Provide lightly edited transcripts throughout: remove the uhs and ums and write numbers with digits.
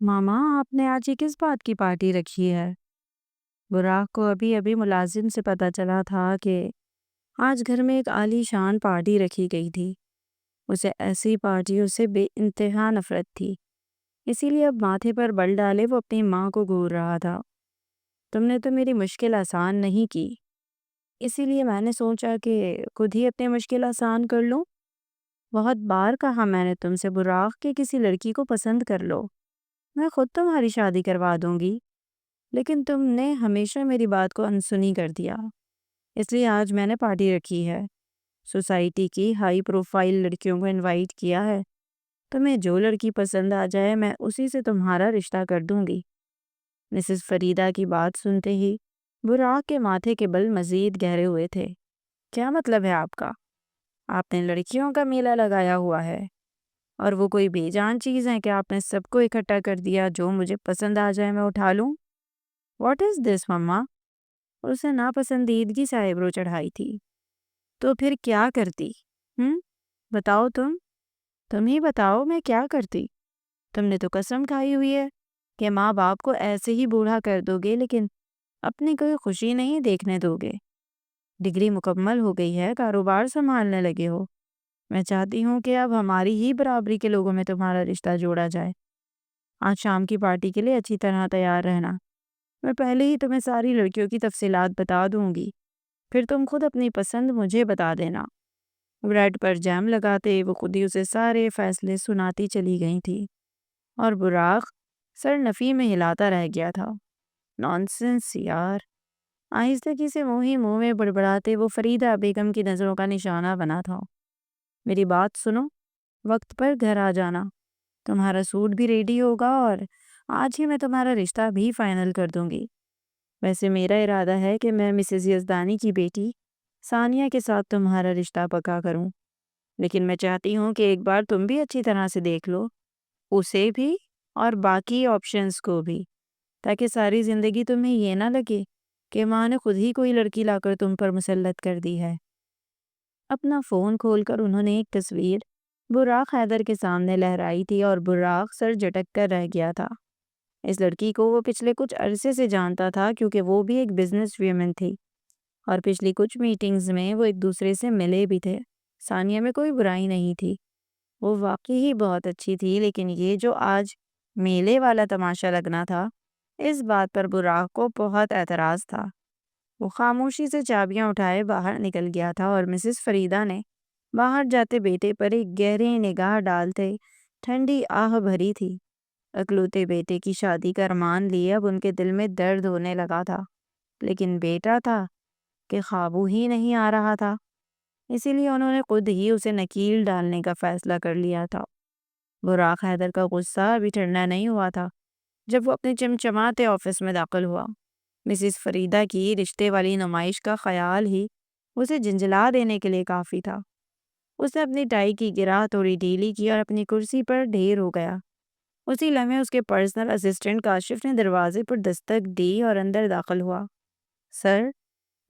ماما آپ نے آج یہ کس بات کی پارٹی رکھی ہے؟ براق کو ابھی ابھی ملازم سے پتہ چلا تھا کہ آج گھر میں ایک عالی شان پارٹی رکھی گئی تھی۔ اسے ایسی پارٹیوں سے بے انتہا نفرت تھی، اسی لیے اب ماتھے پر بل ڈالے وہ اپنی ماں کو گھور رہا تھا۔ تم نے تو میری مشکل آسان نہیں کی، اسی لیے میں نے سوچا کہ خود ہی اپنی مشکل آسان کر لوں۔ بہت بار کہا میں نے تم سے براق کے کسی لڑکی کو پسند کر لو، میں خود تمہاری شادی کروا دوں گی، لیکن تم نے ہمیشہ میری بات کو انسنی کر دیا۔ اس لیے آج میں نے پارٹی رکھی ہے، سوسائٹی کی ہائی پروفائل لڑکیوں کو انوائٹ کیا ہے۔ تمہیں جو لڑکی پسند آ جائے میں اسی سے تمہارا رشتہ کر دوں گی۔ مسز فریدہ کی بات سنتے ہی براق کے ماتھے کے بل مزید گہرے ہوئے تھے۔ کیا مطلب ہے آپ کا؟ آپ نے لڑکیوں کا میلہ لگایا ہوا ہے اور وہ کوئی بے جان چیز ہے کہ آپ نے سب کو اکٹھا کر دیا، جو مجھے پسند آ جائے میں اٹھا لوں؟ واٹ از دس مما؟ اور اسے ناپسندیدگی سے آئیبرو چڑھائی تھی۔ تو پھر کیا کرتی؟ بتاؤ تم ہی بتاؤ میں کیا کرتی؟ تم نے تو قسم کھائی ہوئی ہے کہ ماں باپ کو ایسے ہی بوڑھا کر دو گے، لیکن اپنی کوئی خوشی نہیں دیکھنے دو گے۔ ڈگری مکمل ہو گئی ہے، کاروبار سنبھالنے لگے ہو۔ میں چاہتی ہوں کہ اب ہماری ہی برابری کے لوگوں میں تمہارا رشتہ جوڑا جائے۔ آج شام کی پارٹی کے لیے اچھی طرح تیار رہنا۔ میں پہلے ہی تمہیں ساری لڑکیوں کی تفصیلات بتا دوں گی، پھر تم خود اپنی پسند مجھے بتا دینا۔ بریڈ پر جیم لگاتے وہ خود ہی اسے سارے فیصلے سناتی چلی گئی تھی، اور براق سر نفی میں ہلاتا رہ گیا تھا۔ نانسنس یار! آہستگی سے منہ میں بڑبڑاتے وہ فریدہ بیگم کی نظروں کا نشانہ بنا تھا۔ میری بات سنو، وقت پر گھر آ جانا، تمہارا سوٹ بھی ریڈی ہوگا اور آج ہی میں تمہارا رشتہ بھی فائنل کر دوں گی۔ ویسے میرا ارادہ ہے کہ میں مسز یزدانی کی بیٹی ثانیہ کے ساتھ تمہارا رشتہ پکا کروں، لیکن میں چاہتی ہوں کہ ایک بار تم بھی اچھی طرح سے دیکھ لو، اسے بھی اور باقی آپشنز کو بھی، تاکہ ساری زندگی تمہیں یہ نہ لگے کہ ماں نے خود ہی کوئی لڑکی لا کر تم پر مسلط کر دی ہے۔ اپنا فون کھول کر انہوں نے ایک تصویر براق حیدر کے سامنے لہرائی تھی، اور براق سر جھٹک کر رہ گیا تھا۔ اس لڑکی کو وہ پچھلے کچھ عرصے سے جانتا تھا، کیونکہ وہ بھی ایک بزنس ویمن تھی، اور پچھلی کچھ میٹنگز میں وہ ایک دوسرے سے ملے بھی تھے۔ ثانیہ میں کوئی برائی نہیں تھی، وہ واقعی ہی بہت اچھی تھی، لیکن یہ جو آج میلے والا تماشا لگنا تھا، اس بات پر براق کو بہت اعتراض تھا۔ وہ خاموشی سے چابیاں اٹھائے باہر نکل گیا تھا، اور مسز فریدہ نے باہر جاتے بیٹے پر ایک گہری نگاہ ڈالتے ٹھنڈی آہ بھری تھی۔ اکلوتے بیٹے کی شادی کا ارمان لیے اب ان کے دل میں درد ہونے لگا تھا، لیکن بیٹا تھا کہ قابو ہی نہیں آ رہا تھا، اسی لیے انہوں نے خود ہی اسے نکیل ڈالنے کا فیصلہ کر لیا تھا۔ براق حیدر کا غصہ ابھی ٹھنڈا نہیں ہوا تھا جب وہ اپنے چمچماتے آفس میں داخل ہوا۔ مسز فریدہ کی رشتے والی نمائش کا خیال ہی اسے جھنجھلا دینے کے لیے کافی تھا۔ اس نے اپنی ٹائی کی گراہ تھوڑی ڈھیلی کی اور اپنی کرسی پر ڈھیر ہو گیا۔ اسی لمحے اس کے پرسنل اسسٹنٹ کاشف نے دروازے پر دستک دی اور اندر داخل ہوا۔ سر،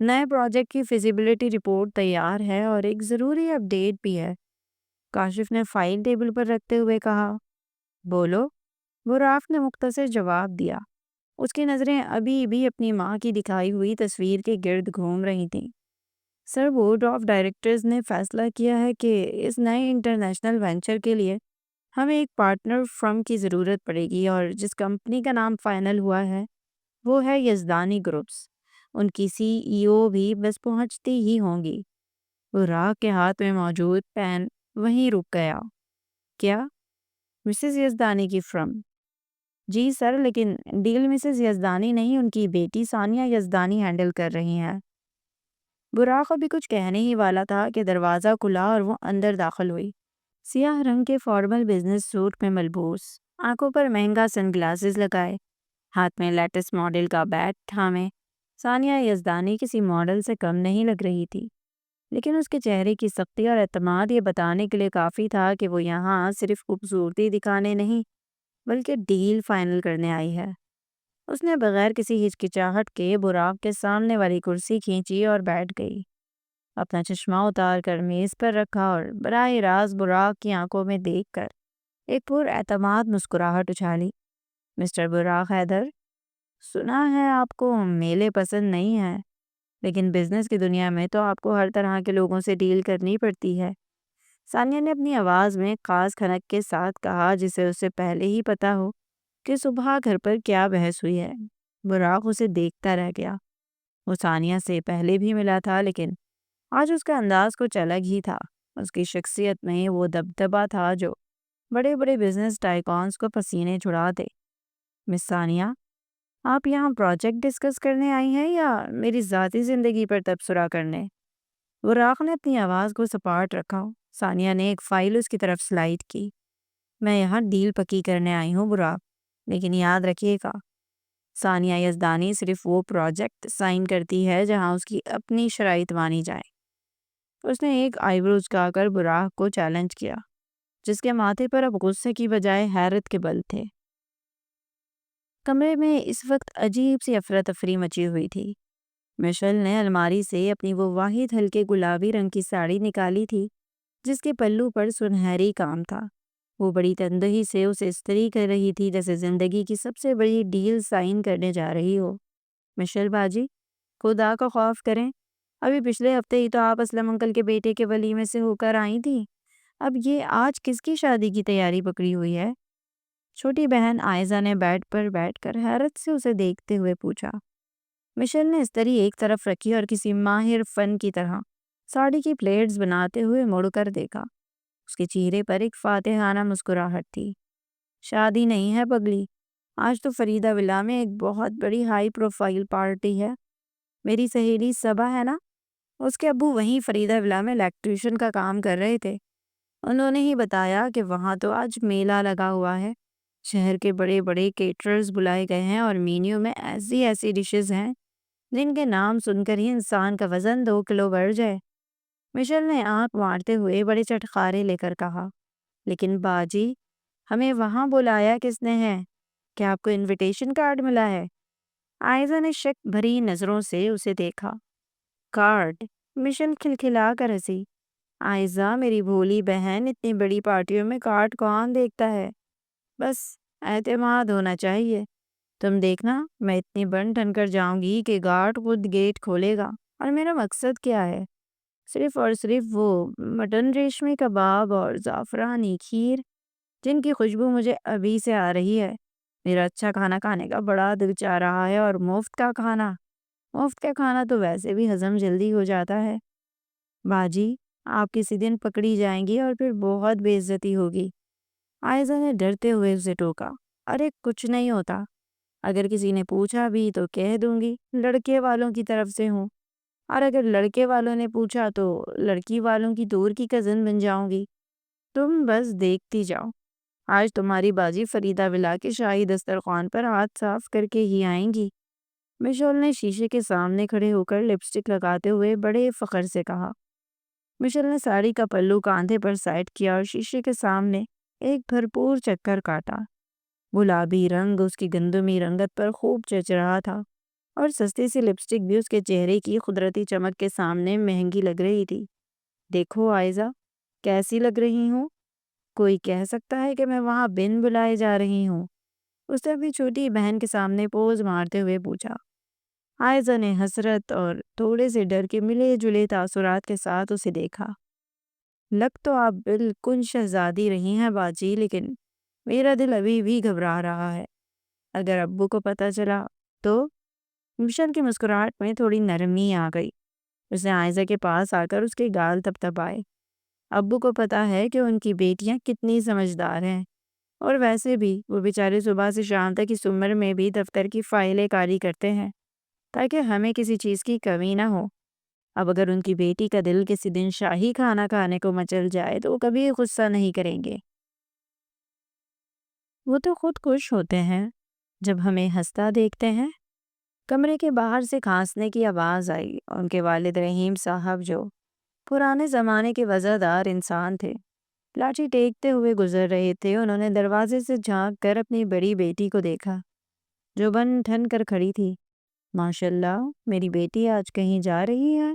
نئے پروجیکٹ کی فیزیبلٹی رپورٹ تیار ہے اور ایک ضروری اپ ڈیٹ بھی ہے، کاشف نے فائل ٹیبل پر رکھتے ہوئے کہا۔ بولو، براق نے مختصر جواب دیا۔ اس کی نظریں ابھی بھی اپنی ماں کی دکھائی ہوئی تصویر کے گرد گھوم رہی تھیں۔ سر، بورڈ آف ڈائریکٹرز نے فیصلہ کیا ہے کہ اس نئے انٹرنیشنل وینچر کے لیے ہمیں ایک پارٹنر فرم کی ضرورت پڑے گی، اور جس کمپنی کا نام فائنل ہوا ہے وہ ہے یزدانی گروپس۔ ان کی CEO بھی بس پہنچتی ہی ہوں گی۔ براق کے ہاتھ میں موجود پین وہیں رک گیا۔ کیا؟ مسز یزدانی کی فرم؟ جی سر، لیکن ڈیل مسز یزدانی نہیں، ان کی بیٹی ثانیہ یزدانی ہینڈل کر رہی ہیں۔ براق ابھی کچھ کہنے ہی والا تھا کہ دروازہ کھلا اور وہ اندر داخل ہوئی۔ سیاہ رنگ کے فارمل بزنس سوٹ میں ملبوس، آنکھوں پر مہنگا سن گلاسز لگائے، ہاتھ میں لیٹسٹ ماڈل کا بیٹ تھامے، ثانیہ یزدانی کسی ماڈل سے کم نہیں لگ رہی تھی، لیکن اس کے چہرے کی سختی اور اعتماد یہ بتانے کے لیے کافی تھا کہ وہ یہاں صرف خوبصورتی دکھانے نہیں بلکہ ڈیل فائنل کرنے آئی ہے۔ اس نے بغیر کسی ہچکچاہٹ کے براق کے سامنے والی کرسی کھینچی اور بیٹھ گئی، اپنا چشمہ اتار کر میز پر رکھا اور براہ راست براق کی آنکھوں میں دیکھ کر ایک پر اعتماد مسکراہٹ اچھالی۔ مسٹر براق حیدر، سنا ہے آپ کو میلے پسند نہیں ہیں، لیکن بزنس کی دنیا میں تو آپ کو ہر طرح کے لوگوں سے ڈیل کرنی پڑتی ہے۔ ثانیہ نے اپنی آواز میں خاص کھنک کے ساتھ کہا، جسے اس سے پہلے ہی پتا ہو کہ صبح گھر پر کیا بحث ہوئی ہے۔ براق اسے دیکھتا رہ گیا۔ وہ ثانیہ سے پہلے بھی ملا تھا، لیکن آج اس کا انداز کچھ الگ ہی تھا۔ اس کی شخصیت میں وہ دبدبا تھا جو بڑے بڑے بزنس ٹائکونز کو پسینے چھڑا دے۔ مس ثانیہ، آپ یہاں پروجیکٹ ڈسکس کرنے آئی ہیں یا میری ذاتی زندگی پر تبصرہ کرنے؟ براق نے اپنی آواز کو سپاٹ رکھا۔ ثانیہ نے ایک فائل اس کی طرف سلائڈ کی۔ میں یہاں ڈیل پکی کرنے آئی ہوں براق، لیکن یاد رکھیے گا، ثانیہ یزدانی صرف وہ پروجیکٹ سائن کرتی ہے جہاں اس کی اپنی شرائط مانی جائیں۔ اس نے ایک آئی برو جھکا کر براق کو چیلنج کیا، جس کے ماتھے پر اب غصے کی بجائے حیرت کے بل تھے۔ کمرے میں اس وقت عجیب سی افراتفری مچی ہوئی تھی۔ مشل نے الماری سے اپنی وہ واحد ہلکے گلابی رنگ کی ساڑی نکالی تھی جس کے پلو پر سنہری کام تھا۔ وہ بڑی تندہی سے اسے استری کر رہی تھی، جیسے زندگی کی سب سے بڑی ڈیل سائن کرنے جا رہی ہو۔ مشل باجی، خدا کا خوف کریں، ابھی پچھلے ہفتے ہی تو آپ اسلم انکل کے بیٹے کے ولیمے سے ہو کر آئی تھی، اب یہ آج کس کی شادی کی تیاری پکڑی ہوئی ہے؟ چھوٹی بہن آئزہ نے بیڈ پر بیٹھ کر حیرت سے اسے دیکھتے ہوئے پوچھا۔ مشل نے استری ایک طرف رکھی اور کسی ماہر فن کی طرح ساڑی کی پلیٹس بناتے ہوئے مڑ کر دیکھا۔ اس کے چہرے پر ایک فاتحانہ مسکراہٹ تھی۔ شادی نہیں ہے پگلی، آج تو فریدہ ولا میں ایک بہت بڑی ہائی پروفائل پارٹی ہے۔ میری سہیلی صبا ہے نا، اس کے ابو وہیں فریدہ ولا میں الیکٹریشین کا کام کر رہے تھے۔ انہوں نے ہی بتایا کہ وہاں تو آج میلہ لگا ہوا ہے، شہر کے بڑے بڑے کیٹررز بلائے گئے ہیں اور مینیو میں ایسی ایسی ڈشز ہیں جن کے نام سن کر ہی انسان کا وزن 2 کلو بڑھ جائے۔ مشل نے آنکھ مارتے ہوئے بڑے چٹخارے لے کر کہا، لیکن باجی، ہمیں وہاں بلایا کس نے ہے؟ کیا آپ کو انویٹیشن کارڈ ملا ہے؟ آئزہ نے شک بھری نظروں سے اسے دیکھا۔ کارڈ؟ مشل کھلکھلا کر ہنسی۔ آئزہ میری بھولی بہن، اتنی بڑی پارٹیوں میں کارڈ کون دیکھتا ہے؟ بس اعتماد ہونا چاہیے۔ تم دیکھنا، میں اتنی بن ٹھن کر جاؤں گی کہ گارڈ خود گیٹ کھولے گا۔ اور میرا مقصد کیا ہے؟ صرف اور صرف وہ مٹن ریشمی کباب اور زعفرانی کھیر جن کی خوشبو مجھے ابھی سے آ رہی ہے۔ میرا اچھا کھانا کھانے کا بڑا دل چاہ رہا ہے، اور مفت کا کھانا تو ویسے بھی ہضم جلدی ہو جاتا ہے۔ باجی، آپ کسی دن پکڑی جائیں گی اور پھر بہت بے عزتی ہوگی۔ آئزہ نے ڈرتے ہوئے اسے ٹوکا۔ ارے کچھ نہیں ہوتا، اگر کسی نے پوچھا بھی تو کہہ دوں گی لڑکے والوں کی طرف سے ہوں، اور اگر لڑکے والوں نے پوچھا تو لڑکی والوں کی دور کی کزن بن جاؤں گی۔ تم بس دیکھتی جاؤ، آج تمہاری باجی فریدہ ولا کے شاہی دسترخوان پر ہاتھ صاف کر کے ہی آئیں گی۔ مشل نے شیشے کے سامنے کھڑے ہو کر لپسٹک لگاتے ہوئے بڑے فخر سے کہا۔ مشل نے ساڑی کا پلو کاندھے پر سائڈ کیا اور شیشے کے سامنے ایک بھرپور چکر کاٹا۔ گلابی رنگ اس کی گندمی رنگت پر خوب جچ رہا تھا، اور سستی سی لپسٹک بھی اس کے چہرے کی قدرتی چمک کے سامنے مہنگی لگ رہی تھی۔ دیکھو آئزہ، کیسی لگ رہی ہوں؟ کوئی کہہ سکتا ہے کہ میں وہاں بن بلائے جا رہی ہوں؟ اس نے اپنی چھوٹی بہن کے سامنے پوز مارتے ہوئے پوچھا۔ آئزہ نے حسرت اور تھوڑے سے ڈر کے ملے جلے تاثرات کے ساتھ اسے دیکھا۔ لگ تو آپ بالکل شہزادی رہی ہیں باجی، لیکن میرا دل ابھی بھی گھبرا رہا ہے۔ اگر ابو کو پتہ چلا تو؟ مشل کی مسکراہٹ میں تھوڑی نرمی آ گئی۔ اس نے آئزہ کے پاس آ کر اس کے گال تھپتھپائے۔ ابو کو پتہ ہے کہ ان کی بیٹیاں کتنی سمجھدار ہیں، اور ویسے بھی وہ بیچارے صبح سے شام تک اس عمر میں بھی دفتر کی فائلیں کاری کرتے ہیں تاکہ ہمیں کسی چیز کی کمی نہ ہو۔ اب اگر ان کی بیٹی کا دل کسی دن شاہی کھانا کھانے کو مچل جائے تو وہ کبھی غصہ نہیں کریں گے۔ وہ تو خود خوش ہوتے ہیں جب ہمیں ہنستا دیکھتے ہیں۔ کمرے کے باہر سے کھانسنے کی آواز آئی۔ ان کے والد رحیم صاحب، جو پرانے زمانے کے وزادار انسان تھے، لاٹھی ٹیکتے ہوئے گزر رہے تھے۔ انہوں نے دروازے سے جھانک کر اپنی بڑی بیٹی کو دیکھا جو بن ٹھن کر کھڑی تھی۔ ماشاءاللہ، میری بیٹی آج کہیں جا رہی ہے؟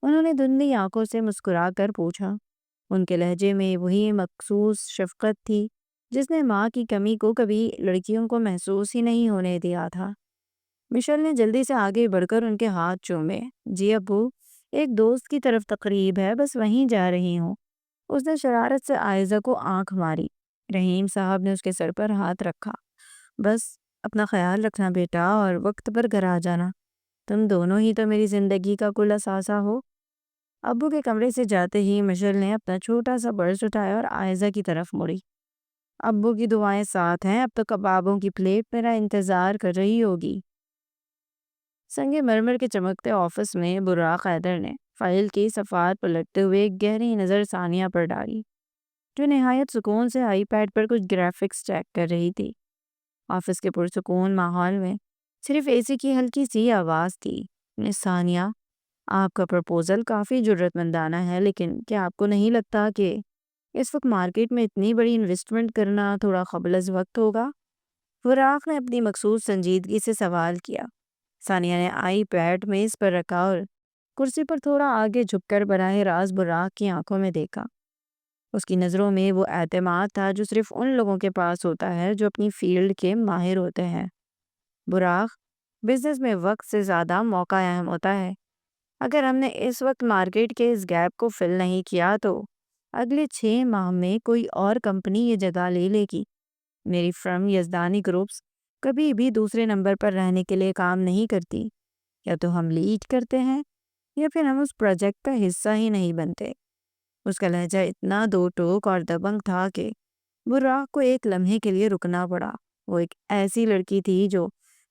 انہوں نے دھندلی آنکھوں سے مسکرا کر پوچھا۔ ان کے لہجے میں وہی مخصوص شفقت تھی جس نے ماں کی کمی کو کبھی لڑکیوں کو محسوس ہی نہیں ہونے دیا تھا۔ مشل نے جلدی سے آگے بڑھ کر ان کے ہاتھ چومے۔ جی ابو، ایک دوست کی طرف تقریب ہے، بس وہیں جا رہی ہوں۔ اس نے شرارت سے عائزہ کو آنکھ ماری۔ رحیم صاحب نے اس کے سر پر ہاتھ رکھا۔ بس اپنا خیال رکھنا بیٹا، اور وقت پر گھر آ جانا۔ تم دونوں ہی تو میری زندگی کا کل اثاثہ ہو۔ ابو کے کمرے سے جاتے ہی مشل نے اپنا چھوٹا سا برس اٹھایا اور عائزہ کی طرف مڑی۔ ابو کی دعائیں ساتھ ہیں، اب تو کبابوں کی پلیٹ میرا انتظار کر رہی ہوگی۔ سنگ مرمر کے چمکتے آفس میں براق حیدر نے فائل کی صفحات پلٹتے ہوئے ایک گہری نظر ثانیہ پر ڈالی، جو نہایت سکون سے آئی پیڈ پر کچھ گرافکس چیک کر رہی تھی۔ آفس کے پرسکون ماحول میں صرف اے سی کی ہلکی سی آواز تھی۔ ثانیہ، آپ کا پرپوزل کافی جرت مندانہ ہے، لیکن کیا آپ کو نہیں لگتا کہ اس وقت مارکیٹ میں اتنی بڑی انویسٹمنٹ کرنا تھوڑا قبل از وقت ہوگا؟ فراق نے اپنی مخصوص سنجیدگی سے سوال کیا۔ ثانیہ نے آئی پیڈ میز پر رکھا اور کرسی پر تھوڑا آگے جھک کر براہ راست براق کی آنکھوں میں دیکھا۔ اس کی نظروں میں وہ اعتماد تھا جو صرف ان لوگوں کے پاس ہوتا ہے جو اپنی فیلڈ کے ماہر ہوتے ہیں۔ براق، بزنس میں وقت سے زیادہ موقع اہم ہوتا ہے۔ اگر ہم نے اس وقت مارکیٹ کے اس گیپ کو فل نہیں کیا تو اگلے 6 ماہ میں کوئی اور کمپنی یہ جگہ لے لے گی۔ میری فرم یزدانی گروپس کبھی بھی دوسرے نمبر پر رہنے کے لیے کام نہیں کرتی۔ یا تو ہم لیڈ کرتے ہیں یا پھر ہم اس پروجیکٹ کا حصہ ہی نہیں بنتے۔ اس کا لہجہ اتنا دو ٹوک اور دبنگ تھا کہ براق کو ایک لمحے کے لیے رکنا پڑا۔ وہ ایک ایسی لڑکی تھی جو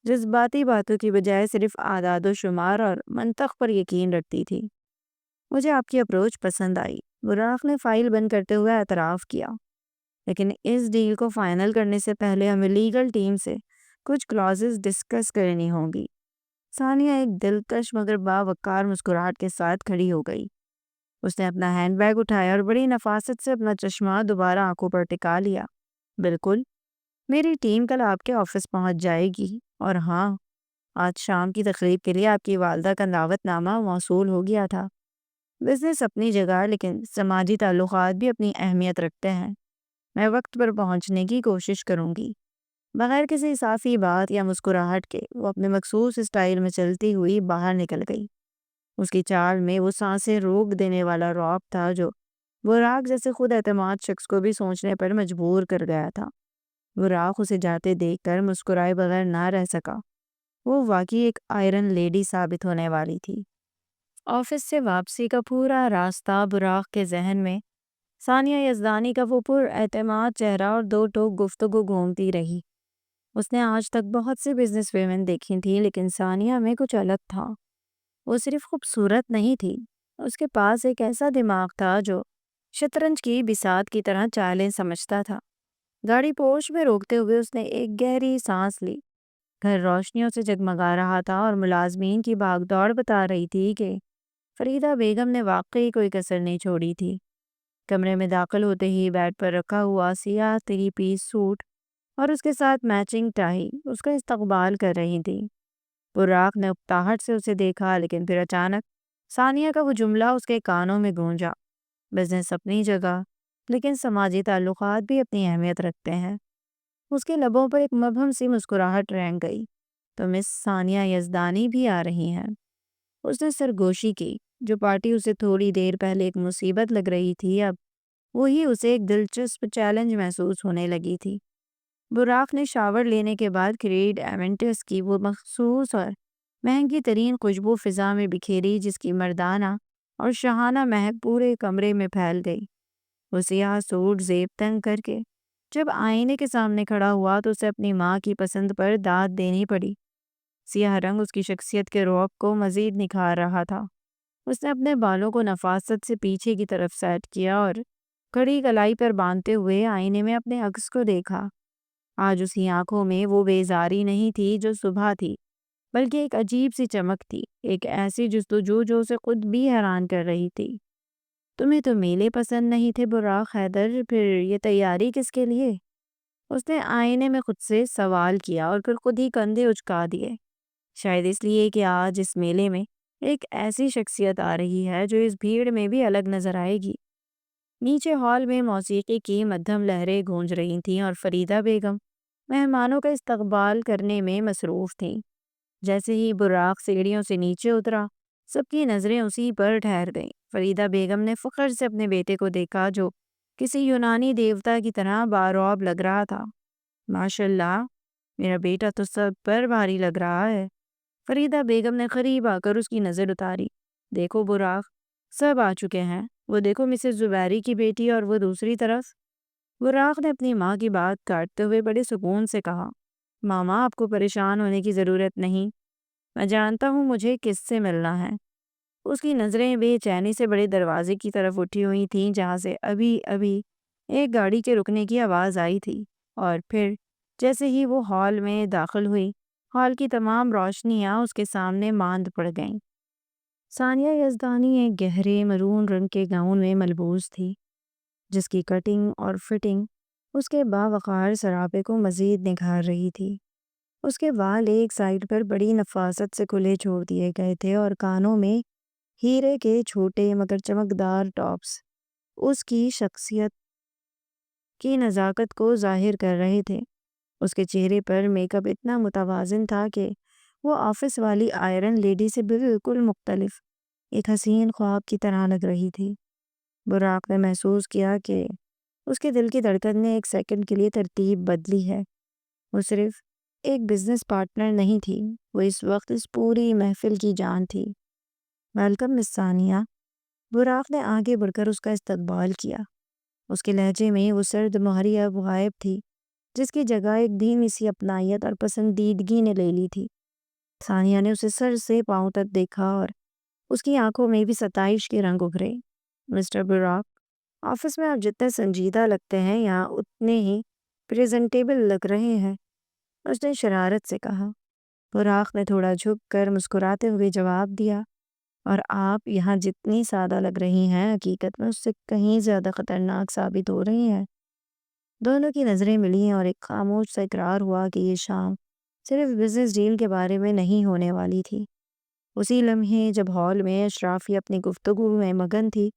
جذباتی باتوں کی بجائے صرف اعداد و شمار اور منطق پر یقین رکھتی تھی۔ مجھے آپ کی اپروچ پسند آئی، براق نے فائل بند کرتے ہوئے اعتراف کیا، لیکن اس ڈیل کو فائنل کرنے سے پہلے ہمیں لیگل ٹیم سے کچھ کلازز ڈسکس کرنی ہوں گی۔ ثانیہ ایک دلکش مگر باوقار مسکراہٹ کے ساتھ کھڑی ہو گئی۔ اس نے اپنا ہینڈ بیگ اٹھایا اور بڑی نفاست سے اپنا چشمہ دوبارہ آنکھوں پر ٹکا لیا۔ بالکل، میری ٹیم کل آپ کے آفس پہنچ جائے گی، اور ہاں، آج شام کی تقریب کے لیے آپ کی والدہ کا دعوت نامہ موصول ہو گیا تھا۔ بزنس اپنی جگہ، لیکن سماجی تعلقات بھی اپنی اہمیت رکھتے ہیں۔ میں وقت پر پہنچنے کی کوشش کروں گی۔ بغیر کسی اضافی بات یا مسکراہٹ کے وہ اپنے مخصوص اسٹائل میں چلتی ہوئی باہر نکل گئی۔ اس کی چال میں وہ سانسیں روک دینے والا رعب تھا جو براق جیسے خود اعتماد شخص کو بھی سوچنے پر مجبور کر گیا تھا۔ براق اسے جاتے دیکھ کر مسکرائے بغیر نہ رہ سکا۔ وہ واقعی ایک آئرن لیڈی ثابت ہونے والی تھی۔ آفس سے واپسی کا پورا راستہ براق کے ذہن میں ثانیہ یزدانی کا وہ پر اعتماد چہرہ اور دو ٹوک گفتگو گھومتی رہی۔ اس نے آج تک بہت سی بزنس ویمن دیکھی تھی، لیکن ثانیہ میں کچھ الگ تھا۔ وہ صرف خوبصورت نہیں تھی، اس کے پاس ایک ایسا دماغ تھا جو شطرنج کی بساط کی طرح چالیں سمجھتا تھا۔ گاڑی پورش میں روکتے ہوئے اس نے ایک گہری سانس لی۔ گھر روشنیوں سے جگمگا رہا تھا اور ملازمین کی بھاگ دوڑ بتا رہی تھی کہ فریدہ بیگم نے واقعی کوئی کسر نہیں چھوڑی تھی۔ کمرے میں داخل ہوتے ہی بیڈ پر رکھا ہوا سیاہ 3 پیس سوٹ اور اس کے ساتھ میچنگ ٹائی اس کا استقبال کر رہی تھی۔ براق نے اکتاہٹ سے اسے دیکھا، لیکن پھر اچانک ثانیہ کا وہ جملہ اس کے کانوں میں گونجا، بزنس اپنی جگہ لیکن سماجی تعلقات بھی اپنی اہمیت رکھتے ہیں۔ اس کے لبوں پر ایک مبہم سی مسکراہٹ رنگ گئی۔ تو مس ثانیہ یزدانی بھی آ رہی ہیں۔ اس نے سرگوشی کی۔ جو پارٹی اسے تھوڑی دیر پہلے ایک مصیبت لگ رہی تھی، اب وہی اسے ایک دلچسپ چیلنج محسوس ہونے لگی تھی۔ براق نے شاور لینے کے بعد کریڈ ایونٹس کی وہ مخصوص اور مہنگی ترین خوشبو فضا میں بکھیری جس کی مردانہ اور شاہانہ مہک پورے کمرے میں پھیل گئی۔ وہ سیاہ سوٹ زیب تنگ کر کے جب آئینے کے سامنے کھڑا ہوا تو اسے اپنی ماں کی پسند پر داد دینی پڑی۔ سیاہ رنگ اس کی شخصیت کے رعب کو مزید نکھار رہا تھا۔ اس نے اپنے بالوں کو نفاست سے پیچھے کی طرف سیٹ کیا اور کڑی کلائی پر باندھتے ہوئے آئینے میں اپنے عکس کو دیکھا۔ آج اس کی آنکھوں میں وہ بیزاری نہیں تھی جو صبح تھی، بلکہ ایک عجیب سی چمک تھی، ایک ایسی جستجو جو اسے خود بھی حیران کر رہی تھی۔ تمہیں تو میلے پسند نہیں تھے براق حیدر، پھر یہ تیاری کس کے لیے؟ اس نے آئینے میں خود سے سوال کیا اور پھر خود ہی کندھے اچکا دیے۔ شاید اس لیے کہ آج اس میلے میں ایک ایسی شخصیت آ رہی ہے جو اس بھیڑ میں بھی الگ نظر آئے گی۔ نیچے ہال میں موسیقی کی مدھم لہریں گونج رہی تھیں اور فریدہ بیگم مہمانوں کا استقبال کرنے میں مصروف تھیں۔ جیسے ہی براق سیڑھیوں سے نیچے اترا، سب کی نظریں اسی پر ٹھہر گئیں۔ فریدہ بیگم نے فخر سے اپنے بیٹے کو دیکھا جو کسی یونانی دیوتا کی طرح بارعب لگ رہا تھا۔ ماشاء اللہ، میرا بیٹا تو سب پر بھاری لگ رہا ہے۔ فریدہ بیگم نے قریب آ کر اس کی نظر اتاری۔ دیکھو براق، سب آ چکے ہیں۔ وہ دیکھو مسز زبیری کی بیٹی اور وہ دوسری طرف۔ براق نے اپنی ماں کی بات کاٹتے ہوئے بڑے سکون سے کہا، ماما آپ کو پریشان ہونے کی ضرورت نہیں، میں جانتا ہوں مجھے کس سے ملنا ہے۔ اس کی نظریں بے چینی سے بڑے دروازے کی طرف اٹھی ہوئی تھیں جہاں سے ابھی ابھی ایک گاڑی کے رکنے کی آواز آئی تھی، اور پھر جیسے ہی وہ ہال میں داخل ہوئی، ہال کی تمام روشنیاں اس کے سامنے ماند پڑ گئیں۔ ثانیہ یزدانی ایک گہرے مرون رنگ کے گاؤن میں ملبوس تھی، جس کی کٹنگ اور فٹنگ اس کے باوقار سراپے کو مزید نکھار رہی تھی۔ اس کے بال ایک سائیڈ پر بڑی نفاست سے کھلے چھوڑ دیے گئے تھے اور کانوں میں ہیرے کے چھوٹے مگر چمکدار ٹاپس اس کی شخصیت کی نزاکت کو ظاہر کر رہے تھے۔ اس کے چہرے پر میک اپ اتنا متوازن تھا کہ وہ آفس والی آئرن لیڈی سے بالکل مختلف ایک حسین خواب کی طرح لگ رہی تھی۔ براق نے محسوس کیا کہ اس کے دل کی دھڑکن نے ایک سیکنڈ کے لیے ترتیب بدلی ہے۔ وہ صرف ایک بزنس پارٹنر نہیں تھی، وہ اس وقت اس پوری محفل کی جان تھی۔ ویلکم مس ثانیہ۔ براق نے آگے بڑھ کر اس کا استقبال کیا۔ اس کے لہجے میں وہ سرد مہری اب غائب تھی، جس کی جگہ ایک دھیمی سی اپنائیت اور پسندیدگی نے لے لی تھی۔ ثانیہ نے اسے سر سے پاؤں تک دیکھا اور اس کی آنکھوں میں بھی ستائش کے رنگ ابھرے۔ مسٹر براق، آفس میں آپ جتنے سنجیدہ لگتے ہیں یہاں اتنے ہی پریزنٹیبل لگ رہے ہیں، اس نے شرارت سے کہا۔ براق نے تھوڑا جھک کر مسکراتے ہوئے جواب دیا، اور آپ یہاں جتنی سادہ لگ رہی ہیں حقیقت میں اس سے کہیں زیادہ خطرناک ثابت ہو رہی ہیں۔ دونوں کی نظریں ملیں اور ایک خاموش سا اقرار ہوا کہ یہ شام صرف بزنس ڈیل کے بارے میں نہیں ہونے والی تھی۔ اسی لمحے جب ہال میں اشرافی اپنی گفتگو میں مگن تھی،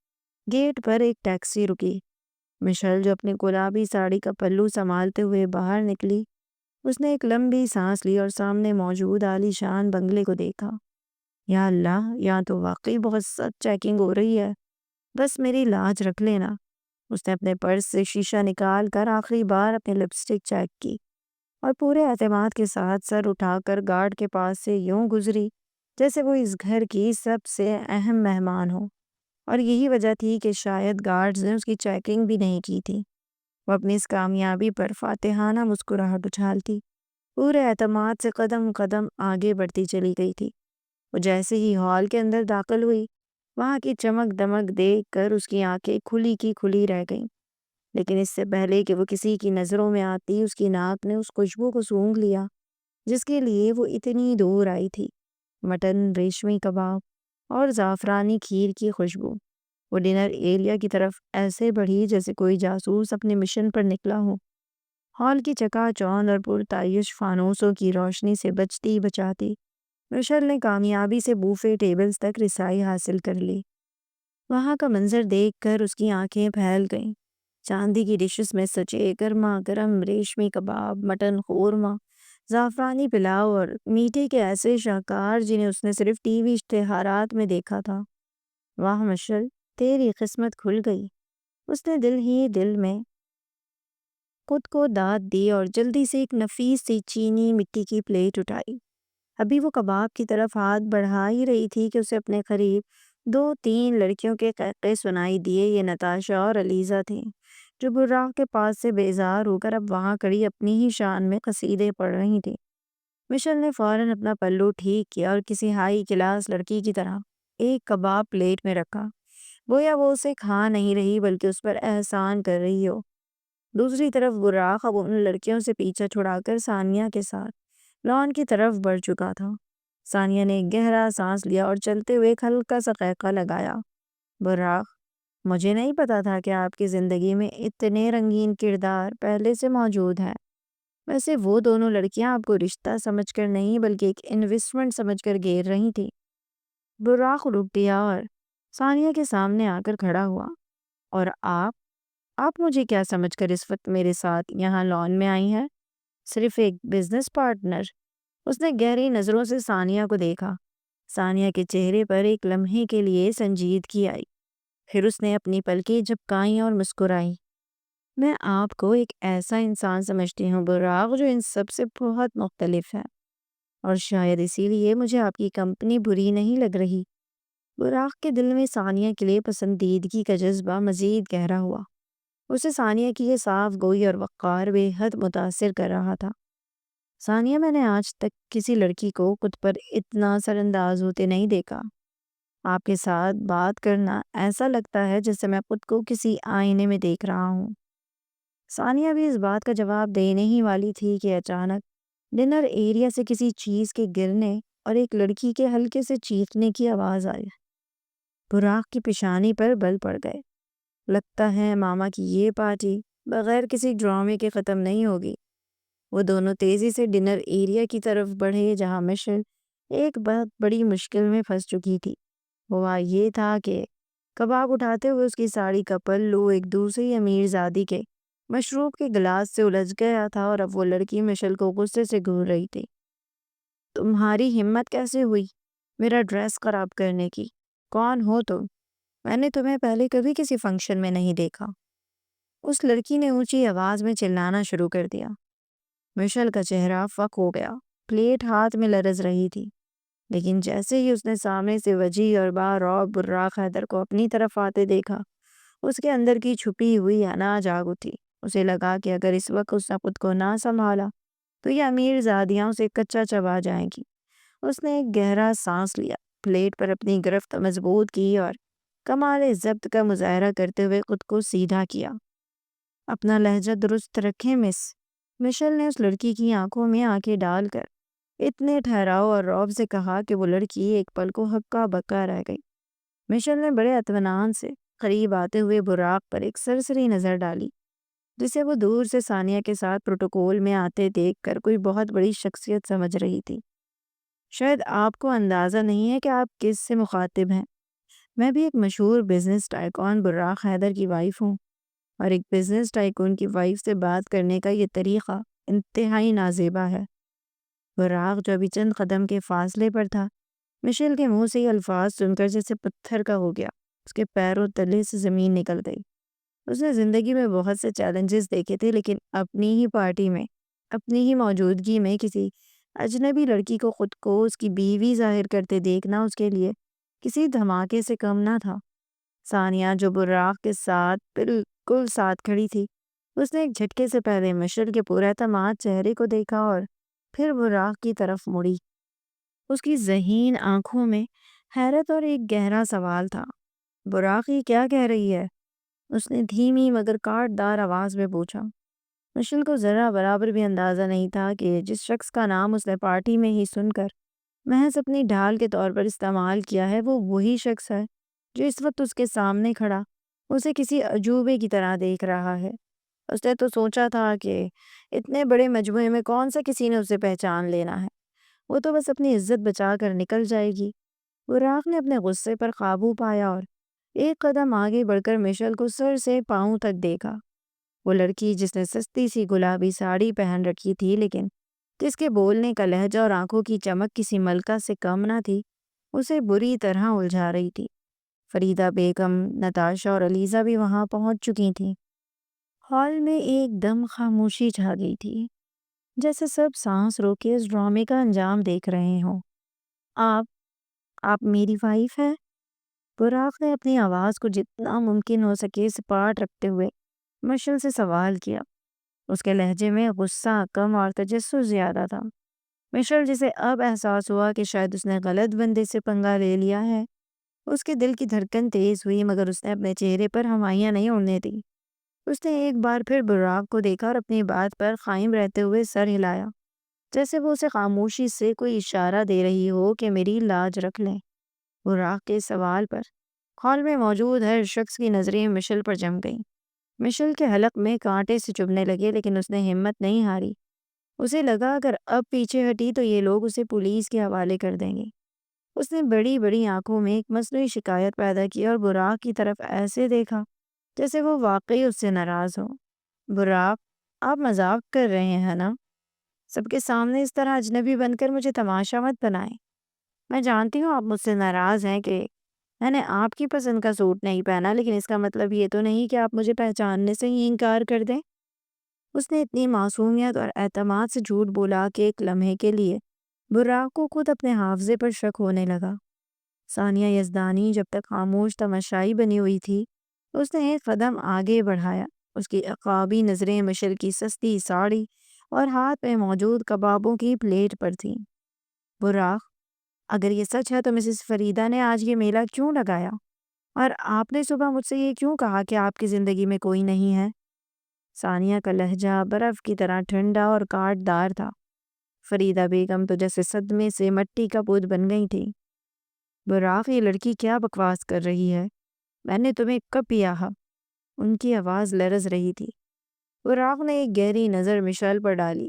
گیٹ پر ایک ٹیکسی رکی۔ مشل جو اپنی گلابی ساڑی کا پلو سنبھالتے ہوئے باہر نکلی، اس نے ایک لمبی سانس لی اور سامنے موجود عالی شان بنگلے کو دیکھا۔ یا اللہ، یہاں تو واقعی بہت سخت چیکنگ ہو رہی ہے، بس میری لاج رکھ لینا۔ اس نے اپنے پرس سے شیشہ نکال کر آخری بار اپنی لپسٹک چیک کی اور پورے اعتماد کے ساتھ سر اٹھا کر گارڈ کے پاس سے یوں گزری جیسے وہ اس گھر کی سب سے اہم مہمان ہو، اور یہی وجہ تھی کہ شاید گارڈز نے اس کی چیکنگ بھی نہیں کی تھی۔ وہ اپنی اس کامیابی پر فاتحانہ مسکراہٹ اچھالتی پورے اعتماد سے قدم قدم آگے بڑھتی چلی گئی تھی۔ وہ جیسے ہی ہال کے اندر داخل ہوئی، وہاں کی چمک دمک دیکھ کر اس کی آنکھیں کھلی کی کھلی رہ گئیں، لیکن اس سے پہلے کہ وہ کسی کی نظروں میں آتی، اس کی ناک نے اس خوشبو کو سونگھ لیا جس کے لیے وہ اتنی دور آئی تھی۔ مٹن، ریشمی کباب اور زعفرانی کھیر کی خوشبو۔ وہ ڈنر ایریا کی طرف ایسے بڑھی جیسے کوئی جاسوس اپنے مشن پر نکلا ہو۔ ہال کی چکا چوند اور پرتعیش فانوسوں کی روشنی سے بچتی بچاتی مشل نے کامیابی سے بوفے ٹیبلز تک رسائی حاصل کر لی۔ وہاں کا منظر دیکھ کر اس کی آنکھیں پھیل گئیں۔ چاندی کی ڈشز میں سچے گرما گرم ریشمی کباب، مٹن قورمہ، زعفرانی پلاؤ اور میٹھے کے ایسے شاہکار جنہیں اس نے صرف ٹی وی اشتہارات میں دیکھا تھا۔ واہ مشل، تیری قسمت کھل گئی، اس نے دل ہی دل میں خود کو داد دی اور جلدی سے ایک نفیس سی چینی مٹی کی پلیٹ اٹھائی۔ ابھی وہ کباب کی طرف ہاتھ بڑھا ہی رہی تھی کہ اسے اپنے قریب 2-3 لڑکیوں کے قہقہے سنائی دیے۔ یہ نتاشا اور علیزہ تھیں، جو براق کے پاس سے بیزار ہو کر اب وہاں کڑی اپنی ہی شان میں قصیدے پڑھ رہی تھیں۔ مشل نے فوراً اپنا پلو ٹھیک کیا اور کسی ہائی کلاس لڑکی کی طرح ایک کباب پلیٹ میں رکھا، گویا وہ اسے کھا نہیں رہی بلکہ اس پر احسان کر رہی ہو۔ دوسری طرف براق اب ان لڑکیوں سے پیچھا چھڑا کر ثانیہ کے ساتھ لان کی طرف بڑھ چکا تھا۔ ثانیہ نے ایک گہرا سانس لیا اور چلتے ہوئے ایک ہلکا سا قہقہ لگایا۔ براق، مجھے نہیں پتا تھا کہ آپ کی زندگی میں اتنے رنگین کردار پہلے سے موجود ہیں۔ ویسے وہ دونوں لڑکیاں آپ کو رشتہ سمجھ کر نہیں بلکہ ایک انویسٹمنٹ سمجھ کر گھیر رہی تھی۔ براق رک گیا اور ثانیہ کے سامنے آ کر کھڑا ہوا۔ اور آپ مجھے کیا سمجھ کر اس وقت میرے ساتھ یہاں لان میں آئی ہیں؟ صرف ایک بزنس پارٹنر؟ اس نے گہری نظروں سے ثانیہ کو دیکھا۔ ثانیہ کے چہرے پر ایک لمحے کے لیے سنجیدگی آئی، پھر اس نے اپنی پلکیں جھپکائیں اور مسکرائی۔ میں آپ کو ایک ایسا انسان سمجھتی ہوں براق جو ان سب سے بہت مختلف ہے، اور شاید اسی لیے مجھے آپ کی کمپنی بری نہیں لگ رہی۔ براق کے دل میں ثانیہ کے لیے پسندیدگی کا جذبہ مزید گہرا ہوا۔ اسے ثانیہ کی یہ صاف گوئی اور وقار بے حد متاثر کر رہا تھا۔ ثانیہ، میں نے آج تک کسی لڑکی کو خود پر اتنا اثر انداز ہوتے نہیں دیکھا۔ آپ کے ساتھ بات کرنا ایسا لگتا ہے جیسے میں خود کو کسی آئینے میں دیکھ رہا ہوں۔ ثانیہ بھی اس بات کا جواب دینے ہی والی تھی کہ اچانک ڈنر ایریا سے کسی چیز کے گرنے اور ایک لڑکی کے ہلکے سے چیخنے کی آواز آئی۔ براق کی پیشانی پر بل پڑ گئے۔ لگتا ہے ماما کی یہ پارٹی بغیر کسی ڈرامے کے ختم نہیں ہوگی۔ وہ دونوں تیزی سے ڈنر ایریا کی طرف بڑھے جہاں مشل ایک بہت بڑی مشکل میں پھنس چکی تھی۔ ہوا یہ تھا کہ کباب اٹھاتے ہوئے اس کی ساڑی کا پلو ایک دوسری امیر زادی کے مشروب کے گلاس سے الجھ گیا تھا، اور اب وہ لڑکی مشل کو غصے سے گھور رہی تھی۔ تمہاری ہمت کیسے ہوئی میرا ڈریس خراب کرنے کی؟ کون ہو تم؟ میں نے تمہیں پہلے کبھی کسی فنکشن میں نہیں دیکھا۔ اس لڑکی نے اونچی آواز میں چلانا شروع کر دیا۔ مشل کا چہرہ فک ہو گیا، پلیٹ ہاتھ میں لرز رہی تھی، لیکن جیسے ہی اس نے سامنے سے وجیح اور بارعب براق حیدر کو اپنی طرف آتے دیکھا، اس کے اندر کی چھپی ہوئی انا جاگ اٹھی۔ اسے لگا کہ اگر اس وقت اس نے خود کو نہ سنبھالا تو یہ امیر زادیاں اسے کچا چبا جائیں گی۔ اس نے ایک گہرا سانس لیا، پلیٹ پر اپنی گرفت مضبوط کی اور کمال ضبط کا مظاہرہ کرتے ہوئے خود کو سیدھا کیا۔ اپنا لہجہ درست رکھیں مس، مشل نے اس لڑکی کی آنکھوں میں آنکھیں ڈال کر اتنے ٹھہراؤ اور رعب سے کہا کہ وہ لڑکی ایک پل کو ہکا بکا رہ گئی۔ مشل نے بڑے اطمینان سے قریب آتے ہوئے براق پر ایک سرسری نظر ڈالی، جسے وہ دور سے ثانیہ کے ساتھ پروٹوکول میں آتے دیکھ کر کوئی بہت بڑی شخصیت سمجھ رہی تھی۔ شاید آپ کو اندازہ نہیں ہے کہ آپ کس سے مخاطب ہیں۔ میں بھی ایک مشہور بزنس ٹائکون براق حیدر کی وائف ہوں، اور ایک بزنس ٹائکون کی وائف سے بات کرنے کا یہ طریقہ انتہائی نازیبا ہے۔ براق جو ابھی چند قدم کے فاصلے پر تھا، مشل کے منہ سے یہ الفاظ سن کر جیسے پتھر کا ہو گیا، اس کے پیروں تلے سے زمین نکل گئی۔ اس نے زندگی میں بہت سے چیلنجز دیکھے تھے، لیکن اپنی ہی پارٹی میں، اپنی ہی موجودگی میں کسی اجنبی لڑکی کو خود کو اس کی بیوی ظاہر کرتے دیکھنا اس کے لیے کسی دھماکے سے کم نہ تھا۔ ثانیہ جو براق کے ساتھ بالکل ساتھ کھڑی تھی، اس نے ایک جھٹکے سے پہلے مشل کے پورا اعتماد چہرے کو دیکھا اور پھر براق کی طرف مڑی۔ اس کی ذہین آنکھوں میں حیرت اور ایک گہرا سوال تھا۔ براق یہ کیا کہہ رہی ہے؟ اس نے دھیمی مگر کاٹ دار آواز میں پوچھا۔ مشل کو ذرا برابر بھی اندازہ نہیں تھا کہ جس شخص کا نام اس نے پارٹی میں ہی سن کر محض اپنی ڈھال کے طور پر استعمال کیا ہے، وہ وہی شخص ہے جو اس وقت اس کے سامنے کھڑا اسے کسی عجوبے کی طرح دیکھ رہا ہے۔ اس نے تو سوچا تھا کہ اتنے بڑے مجموعے میں کون سا کسی نے اسے پہچان لینا ہے، وہ تو بس اپنی عزت بچا کر نکل جائے گی۔ براق نے اپنے غصے پر قابو پایا اور ایک قدم آگے بڑھ کر مشل کو سر سے پاؤں تک دیکھا۔ وہ لڑکی جس نے سستی سی گلابی ساڑی پہن رکھی تھی، لیکن جس کے بولنے کا لہجہ اور آنکھوں کی چمک کسی ملکہ سے کم نہ تھی، اسے بری طرح الجھا رہی تھی۔ فریدہ بیگم، نتاشا اور علیزہ بھی وہاں پہنچ چکی تھیں۔ ہال میں ایک دم خاموشی چھا گئی تھی، جیسے سب سانس روکے اس ڈرامے کا انجام دیکھ رہے ہوں۔ آپ میری وائف ہے؟ براق نے اپنی آواز کو جتنا ممکن ہو سکے سپاٹ رکھتے ہوئے مشل سے سوال کیا۔ اس کے لہجے میں غصہ کم اور تجسس زیادہ تھا۔ مشل جسے اب احساس ہوا کہ شاید اس نے غلط بندے سے پنگا لے لیا ہے، اس کے دل کی دھڑکن تیز ہوئی، مگر اس نے اپنے چہرے پر ہوائیاں نہیں اڑنے دی۔ اس نے ایک بار پھر براق کو دیکھا اور اپنی بات پر قائم رہتے ہوئے سر ہلایا، جیسے وہ اسے خاموشی سے کوئی اشارہ دے رہی ہو کہ میری لاج رکھ لیں۔ براق کے سوال پر ہال میں موجود ہر شخص کی نظریں مشل پر جم گئیں۔ مشل کے حلق میں کانٹے سے چبھنے لگے، لیکن اس نے ہمت نہیں ہاری۔ اسے لگا اگر اب پیچھے ہٹی تو یہ لوگ اسے پولیس کے حوالے کر دیں گے۔ اس نے بڑی بڑی آنکھوں میں ایک مصنوعی شکایت پیدا کی اور براق کی طرف ایسے دیکھا جیسے وہ واقعی اس سے ناراض ہو۔ براق، آپ مذاق کر رہے ہیں نا؟ سب کے سامنے اس طرح اجنبی بن کر مجھے تماشا مت بنائیں۔ میں جانتی ہوں آپ مجھ سے ناراض ہیں کہ میں نے آپ کی پسند کا سوٹ نہیں پہنا، لیکن اس کا مطلب یہ تو نہیں کہ آپ مجھے پہچاننے سے ہی انکار کر دیں۔ اس نے اتنی معصومیت اور اعتماد سے جھوٹ بولا کہ ایک لمحے کے لیے براق کو خود اپنے حافظے پر شک ہونے لگا۔ ثانیہ یزدانی جب تک خاموش تماشائی بنی ہوئی تھی، اس نے ایک قدم آگے بڑھایا۔ اس کی عقابی نظریں مشل کی سستی ساڑی اور ہاتھ میں موجود کبابوں کی پلیٹ پر تھیں۔ براق، اگر یہ سچ ہے تو مسز فریدہ نے آج یہ میلہ کیوں لگایا؟ اور آپ نے صبح مجھ سے یہ کیوں کہا کہ آپ کی زندگی میں کوئی نہیں ہے؟ ثانیہ کا لہجہ برف کی طرح ٹھنڈا اور کاٹ دار تھا۔ فریدہ بیگم تو جیسے صدمے سے مٹی کا پود بن گئی تھی۔ براق، یہ لڑکی کیا بکواس کر رہی ہے؟ میں نے تمہیں کب کہا؟ ان کی آواز لرز رہی تھی۔ براق نے ایک گہری نظر مشعل پر ڈالی۔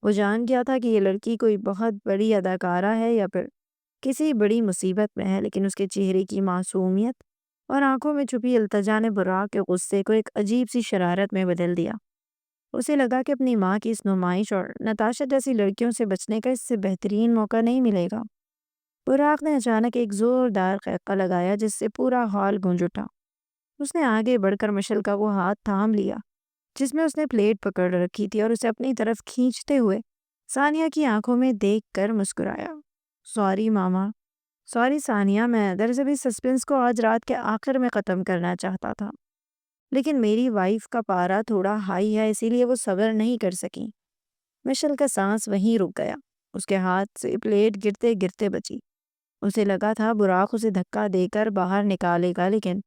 وہ جان گیا تھا کہ یہ لڑکی کوئی بہت بڑی اداکارہ ہے یا پھر کسی بڑی مصیبت میں ہے، لیکن اس کے چہرے کی معصومیت اور آنکھوں میں چھپی التجا نے براق کے غصے کو ایک عجیب سی شرارت میں بدل دیا۔ اسے لگا کہ اپنی ماں کی اس نمائش اور نتاشا جیسی لڑکیوں سے بچنے کا اس سے بہترین موقع نہیں ملے گا۔ براق نے اچانک ایک زوردار خیقہ لگایا جس سے پورا ہال گونج اٹھا۔ اس نے آگے بڑھ کر مشل کا وہ ہاتھ تھام لیا جس میں اس نے پلیٹ پکڑ رکھی تھی اور اسے اپنی طرف کھینچتے ہوئے ثانیہ کی آنکھوں میں دیکھ کر مسکرایا۔ سوری ماما۔ سوری ثانیہ، میں دراصل اس سسپنس کو آج رات کے آخر میں ختم کرنا چاہتا تھا، لیکن میری وائف کا پارا تھوڑا ہائی ہے، اسی لیے وہ صبر نہیں کر سکی۔ مشل کا سانس وہیں رک گیا۔ اس کے ہاتھ سے پلیٹ گرتے گرتے بچی۔ اسے لگا تھا براق اسے دھکا دے کر باہر نکالے گا، لیکن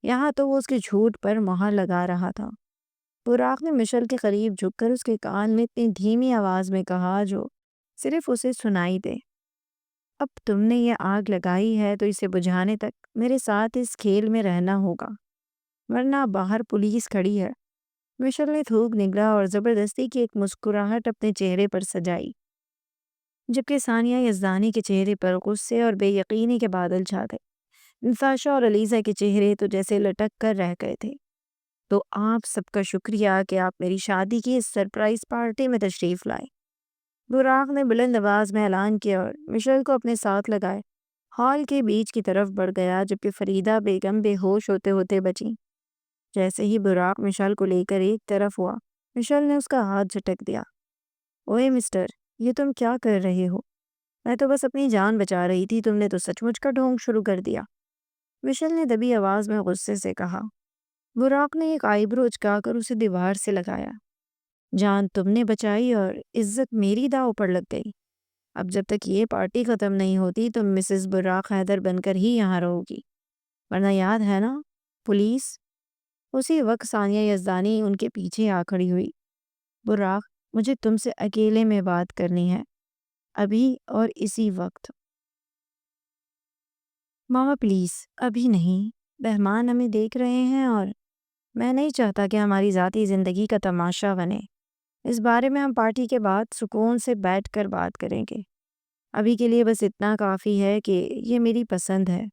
یہاں تو وہ اس کے جھوٹ پر مہر لگا رہا تھا۔ براق نے مشل کے قریب جھک کر اس کے کان میں اتنی دھیمی آواز میں کہا جو صرف اسے سنائی دے، اب تم نے یہ آگ لگائی ہے تو اسے بجھانے تک میرے ساتھ اس کھیل میں رہنا ہوگا، ورنہ باہر پولیس کھڑی ہے۔ مشل نے تھوک نگلا اور زبردستی کی ایک مسکراہٹ اپنے چہرے پر سجائی، جبکہ ثانیہ یزدانی کے چہرے پر غصے اور بے یقینی کے بادل چھا گئے۔ نتاشا اور علیزہ کے چہرے تو جیسے لٹک کر رہ گئے تھے۔ تو آپ سب کا شکریہ کہ آپ میری شادی کی اس سرپرائز پارٹی میں تشریف لائے، براق نے بلند آواز میں اعلان کیا اور مشل کو اپنے ساتھ لگائے ہال کے بیچ کی طرف بڑھ گیا، جبکہ فریدہ بیگم بے ہوش ہوتے ہوتے بچی۔ جیسے ہی براق مشل کو لے کر ایک طرف ہوا، مشل نے اس کا ہاتھ جھٹک دیا۔ اوئے مسٹر، یہ تم کیا کر رہے ہو؟ میں تو بس اپنی جان بچا رہی تھی، تم نے تو سچ مچ کا ڈھونگ شروع کر دیا، مشل نے دبی آواز میں غصے سے کہا۔ براق نے ایک آئی برو اچکا کر اسے دیوار سے لگایا۔ جان تم نے بچائی اور عزت میری داؤ پر لگ گئی۔ اب جب تک یہ پارٹی ختم نہیں ہوتی تم مسز براق حیدر بن کر ہی یہاں رہو گی، ورنہ یاد ہے نا پولیس۔ اسی وقت ثانیہ یزدانی ان کے پیچھے آ کھڑی ہوئی۔ براق، مجھے تم سے اکیلے میں بات کرنی ہے، ابھی اور اسی وقت۔ ماما پلیز، ابھی نہیں، مہمان ہمیں دیکھ رہے ہیں اور میں نہیں چاہتا کہ ہماری ذاتی زندگی کا تماشا بنے۔ اس بارے میں ہم پارٹی کے بعد سکون سے بیٹھ کر بات کریں گے۔ ابھی کے لیے بس اتنا کافی ہے کہ یہ میری پسند ہے۔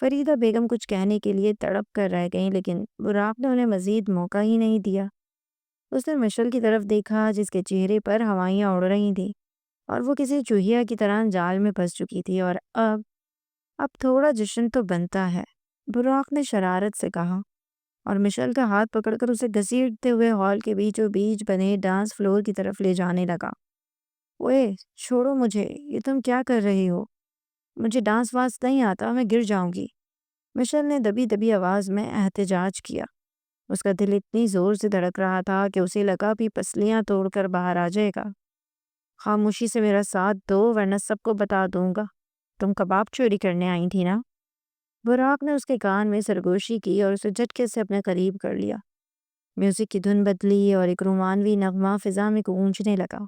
فریدہ بیگم کچھ کہنے کے لیے تڑپ کر رہ گئیں، لیکن براق نے انہیں مزید موقع ہی نہیں دیا۔ اس نے مشل کی طرف دیکھا جس کے چہرے پر ہوائیاں اڑ رہی تھیں اور وہ کسی چوہیا کی طرح جال میں پھنس چکی تھی، اور اب تھوڑا جشن تو بنتا ہے، براق نے شرارت سے کہا، اور مشل کا ہاتھ پکڑ کر اسے گھسیٹتے ہوئے ہال کے بیچوں بیچ بنے ڈانس فلور کی طرف لے جانے لگا۔ اوئے چھوڑو مجھے، یہ تم کیا کر رہی ہو؟ مجھے ڈانس وانس نہیں آتا، میں گر جاؤں گی، مشل نے دبی دبی آواز میں احتجاج کیا۔ اس کا دل اتنی زور سے دھڑک رہا تھا کہ اسے لگا بھی پسلیاں توڑ کر باہر آ جائے گا۔ خاموشی سے میرا ساتھ دو ورنہ سب کو بتا دوں گا تم کباب چوری کرنے آئی تھی نا۔ براق نے اس کے کان میں سرگوشی کی اور اسے جھٹکے سے اپنے قریب کر لیا۔ میوزک کی دھن بدلی اور ایک رومانوی نغمہ فضا میں گونجنے لگا۔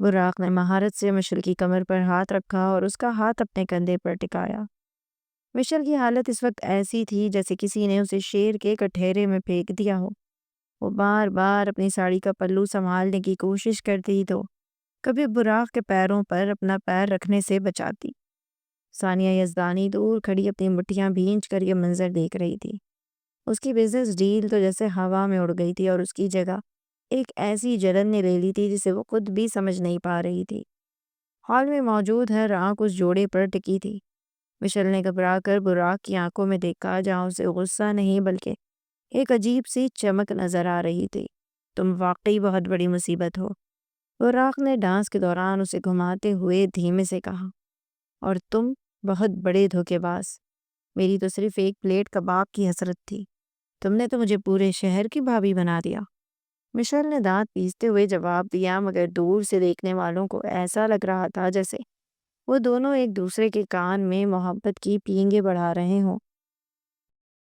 براق نے مہارت سے مشل کی کمر پر ہاتھ رکھا اور اس کا ہاتھ اپنے کندھے پر ٹکایا۔ مشل کی حالت اس وقت ایسی تھی جیسے کسی نے اسے شیر کے کٹہرے میں پھینک دیا ہو۔ وہ بار بار اپنی ساڑی کا پلو سنبھالنے کی کوشش کرتی تو کبھی براق کے پیروں پر اپنا پیر رکھنے سے بچاتی۔ ثانیہ یزدانی دور کھڑی اپنی مٹھیاں بھینچ کر یہ منظر دیکھ رہی تھی۔ اس کی بزنس ڈیل تو جیسے ہوا میں اڑ گئی تھی اور اس کی جگہ ایک ایسی جلن نے لے لی تھی جسے وہ خود بھی سمجھ نہیں پا رہی تھی۔ ہال میں موجود ہر آنکھ اس جوڑے پر ٹکی تھی۔ مشل نے گھبرا کر براق کی آنکھوں میں دیکھا جہاں اسے غصہ نہیں بلکہ ایک عجیب سی چمک نظر آ رہی تھی۔ تم واقعی بہت بڑی مصیبت ہو، براق نے ڈانس کے دوران اسے گھماتے ہوئے دھیمے سے کہا، اور تم بہت بڑے دھوکے باز۔ میری تو صرف ایک پلیٹ کباب کی حسرت تھی، تم نے تو مجھے پورے شہر کی بھابھی بنا دیا۔ مشل نے دانت پیستے ہوئے جواب دیا، مگر دور سے دیکھنے والوں کو ایسا لگ رہا تھا جیسے وہ دونوں ایک دوسرے کے کان میں محبت کی پینگیں بڑھا رہے ہوں۔